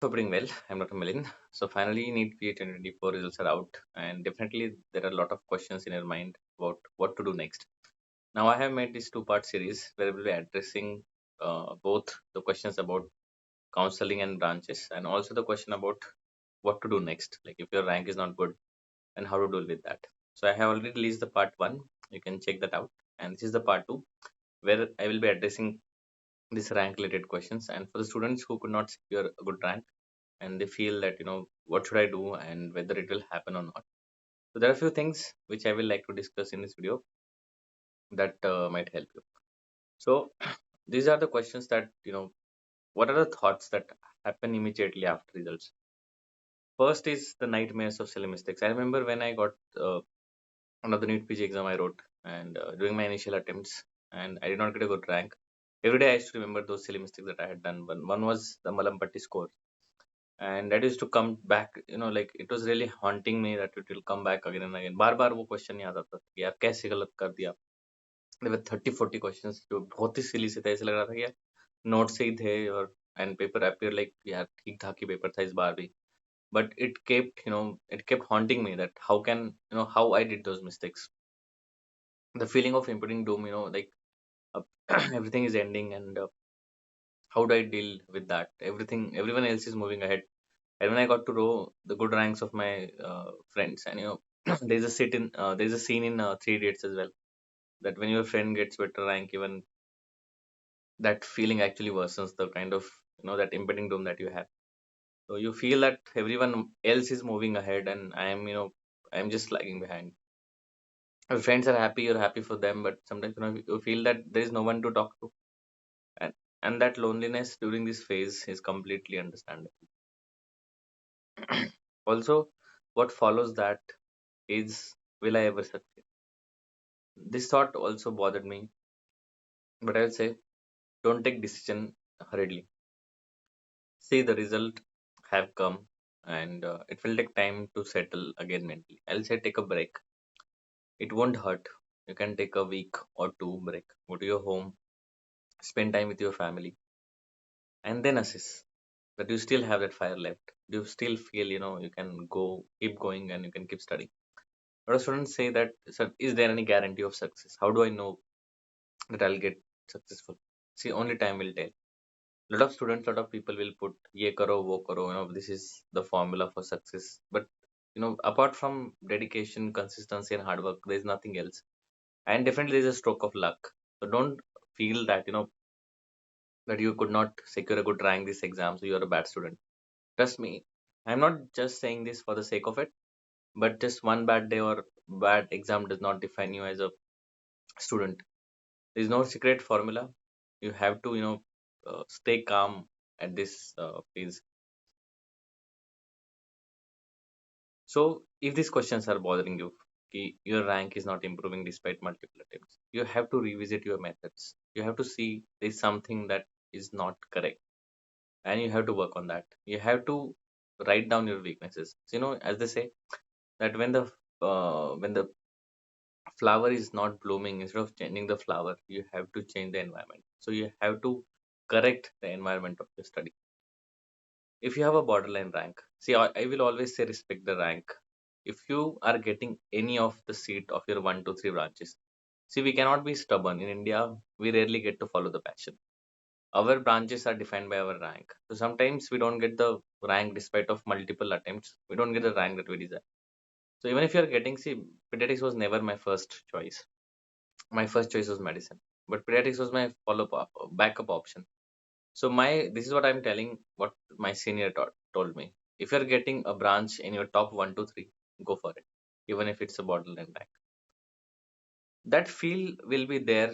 Hope doing well. I'm Dr. Milind. So finally, NEETPG 2024 results are out, and definitely there are a lot of questions in your mind about what to do next. Now, I have made this two-part series where we'll be addressing both the questions about counseling and branches, and also the question about what to do next, like if your rank is not good and how to deal with that. So I have already released the part one. You can check that out, and this is the part two where I will be addressing these rank-related questions. And for the students who could not secure a good rank and they feel that what should I do and whether it will happen or not. So there are a few things which I will like to discuss in this video that might help you. So these are the questions that what are the thoughts that happen immediately after results. First is the nightmares of silly mistakes. I remember when I got one of the NEET PG exam I wrote, and during my initial attempts, and I did not get a good rank. Every day I used to remember those silly mistakes that I had done. One was the Malampatti score, and that is to come back, like it was really haunting me that it will come back again and again. बार बार वो question याद आता था कि यार कैसे गलत कर दिया. There were 30-40 questions जो बहुत ही सिली से थे. ऐसे लग रहा था कि यार नोट से ही थे और एंड पेपर appear like यार ठीक ठाक ही पेपर था इस बार भी. But it kept haunting me that how can how I did those mistakes. The feeling of impending doom, like uh, everything is ending, and how do I deal with that? Everyone else is moving ahead. And when I got to know the good ranks of my friends, and there's a scene in Three Idiots as well, that when your friend gets better rank, even that feeling actually worsens the kind of that impending doom that you have. So you feel that everyone else is moving ahead, and I'm just lagging behind. Your friends are happy, you're happy for them, but sometimes you feel that there is no one to talk to, and that loneliness during this phase is completely understandable. Also, what follows that is, will I ever succeed? This thought also bothered me, but I'll say don't take decision hurriedly. See the result have come, and it will take time to settle again mentally. I'll say take a break. It won't hurt. You can take a week or two break. Go to your home, spend time with your family, and then assess that you still have that fire left. Do you still feel you can go keep going and you can keep studying? A lot of students say that, sir, is there any guarantee of success? How do I know that I'll get successful? See, only time will tell. Lot of students, lot of people will put ye karo wo karo, this is the formula for success. But apart from dedication, consistency and hard work, there's nothing else. And definitely there's a stroke of luck. So don't feel that that you could not secure a good rank this exam, so you're a bad student. Trust me, I'm not just saying this for the sake of it, but just one bad day or bad exam does not define you as a student. There's no secret formula. You have to stay calm at this phase. So, if these questions are bothering you, your rank is not improving despite multiple attempts, you have to revisit your methods. You have to see there's something that is not correct, and you have to work on that. You have to write down your weaknesses. So, as they say, that when the flower is not blooming, instead of changing the flower, you have to change the environment. So, you have to correct the environment of your study. If you have a borderline rank, see, I will always say respect the rank. If you are getting any of the seat of your 1 2 3 branches, see, we cannot be stubborn. In India, we rarely get to follow the passion. Our branches are defined by our rank. So sometimes we don't get the rank despite of multiple attempts. We don't get the rank that we desire. So even if you are getting, see, pediatrics was never my first choice. My first choice was medicine, but pediatrics was my backup option. So this is what I'm telling, what my senior told me. If you're getting a branch in your top 1 2 3, go for it, even if it's a borderline rank. That feel will be there,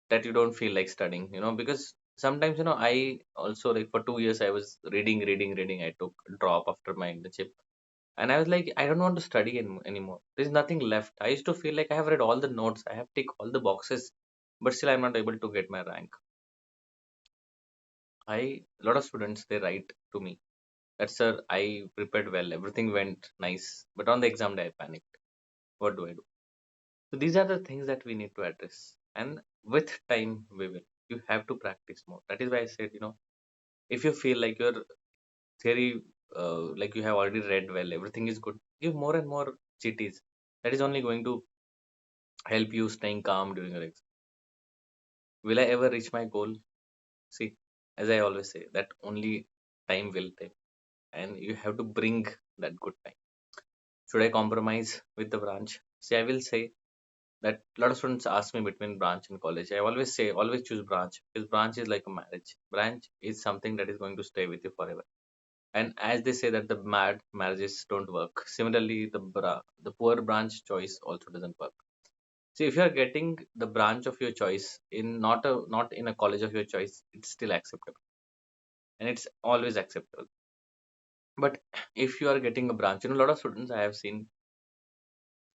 that you don't feel like studying, because sometimes I also, like, for 2 years I was reading. I took a drop after my internship, and I was like, I don't want to study anymore. There's nothing left. I used to feel like I have read all the notes, I have ticked all the boxes, but still I'm not able to get my rank. A lot of students, they write to me that, sir, I prepared well, everything went nice, but on the exam day I panicked. What do I do? So these are the things that we need to address, and with time we will. You have to practice more. That is why I said, if you feel like you're theory, like you have already read well, everything is good. Give more and more GTs. That is only going to help you staying calm during your exam. Will I ever reach my goal? See, as I always say, that only time will tell, and you have to bring that good time. Should I compromise with the branch? See, I will say that a lot of students ask me between branch and college. I always say, always choose branch, because branch is like a marriage. Branch is something that is going to stay with you forever. And as they say that the mad marriages don't work, similarly, the poor branch choice also doesn't work. So if you are getting the branch of your choice in not in a college of your choice, it's still acceptable, and it's always acceptable. But if you are getting a branch, a lot of students I have seen,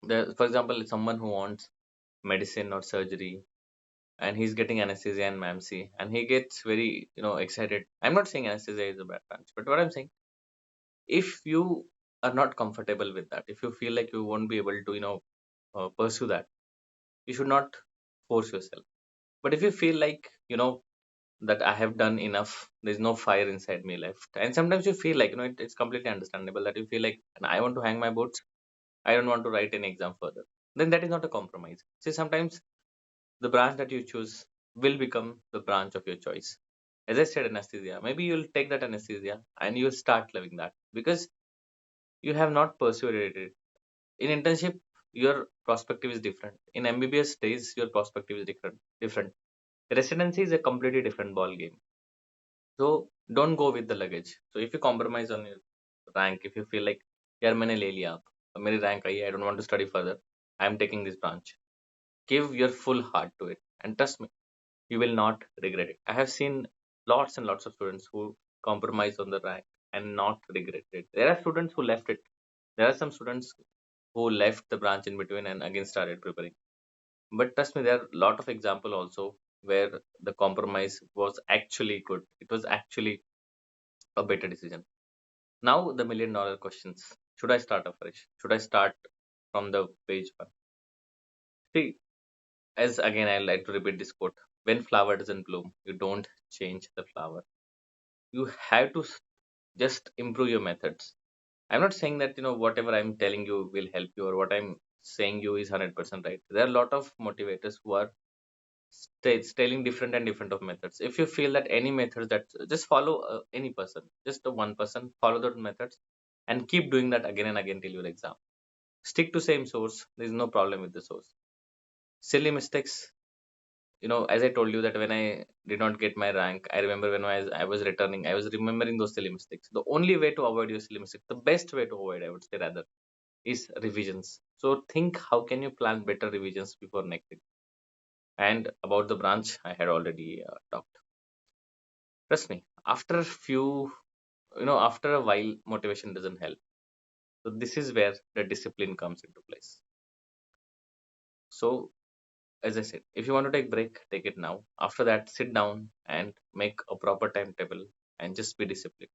for example, someone who wants medicine or surgery, and he's getting anesthesia and MAMC, and he gets very excited. I'm not saying anesthesia is a bad branch, but what I'm saying, if you are not comfortable with that, if you feel like you won't be able to pursue that, you should not force yourself. But if you feel like that I have done enough, there's no fire inside me left, and sometimes you feel like it's completely understandable that you feel like, and I want to hang my boots, I don't want to write an exam further, then that is not a compromise. See, sometimes the branch that you choose will become the branch of your choice. As I said, anesthesia, maybe you'll take that anesthesia and you'll start loving that because you have not pursued it. In internship, your perspective is different. In MBBS days, your perspective is different. Residency is a completely different ball game. So don't go with the luggage. So if you compromise on your rank, if you feel like यार मैंने ले लिया अब मेरी rank आई है, I don't want to study further, I am taking this branch, give your full heart to it, and trust me, you will not regret it. I have seen lots and lots of students who compromise on the rank and not regret it. There are students who left it. There are some students who left the branch in between and again started preparing. But trust me, there are a lot of example also where the compromise was actually good. It was actually a better decision. Now the $1,000,000 questions. Should I start afresh? Should I start from the page one? See, as again I like to repeat this quote: when flower doesn't bloom, you don't change the flower. You have to just improve your methods. I'm not saying that whatever I'm telling you will help you or what I'm saying you is 100% right. There are a lot of motivators who are telling different and different of methods. If you feel that any method, that just follow any person, just the one person, follow those methods and keep doing that again and again till your exam. Stick to same source. There is no problem with the source. Silly mistakes. As I told you that when I did not get my rank, I remember when I was returning, I was remembering those silly mistakes. The only way to avoid your silly mistakes, the best way to avoid, I would say rather, is revisions. So think how can you plan better revisions before next week. And about the branch, I had already talked. Trust me, after a few, after a while, motivation doesn't help. So this is where the discipline comes into place. So as I said, if you want to take break, take it now. After that, sit down and make a proper timetable and just be disciplined.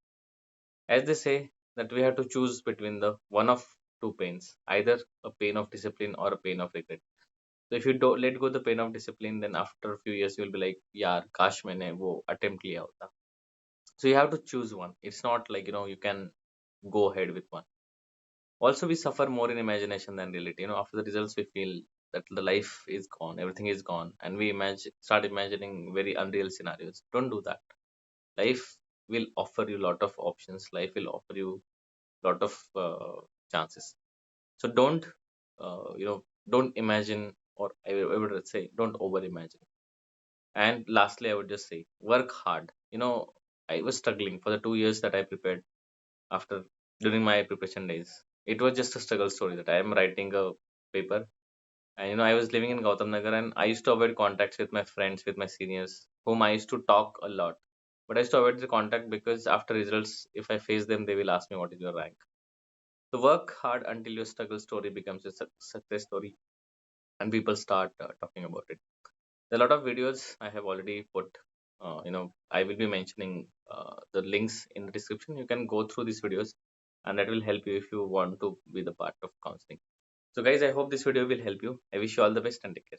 As they say that we have to choose between the one of two pains, either a pain of discipline or a pain of regret. So if you don't let go the pain of discipline, then after a few years you'll be like, यार काश मैंने वो attempt लिया होता. So you have to choose one. It's not like you can go ahead with one. Also, we suffer more in imagination than reality. After the results, we feel that the life is gone, everything is gone, and we start imagining very unreal scenarios. Don't do that. Life will offer you a lot of options. Life will offer you a lot of chances. So don't imagine, or I would say, don't over imagine. And lastly, I would just say, work hard. I was struggling for the 2 years that I prepared after during my preparation days. It was just a struggle story that I am writing a paper. And I was living in Gautam Nagar and I used to avoid contacts with my friends, with my seniors, whom I used to talk a lot. But I used to avoid the contact because after results, if I face them, they will ask me what is your rank. So work hard until your struggle story becomes a success story and people start talking about it. There are a lot of videos I have already put. I will be mentioning the links in the description. You can go through these videos, and that will help you if you want to be the part of counseling. So, guys, I hope this video will help you. I wish you all the best and take care.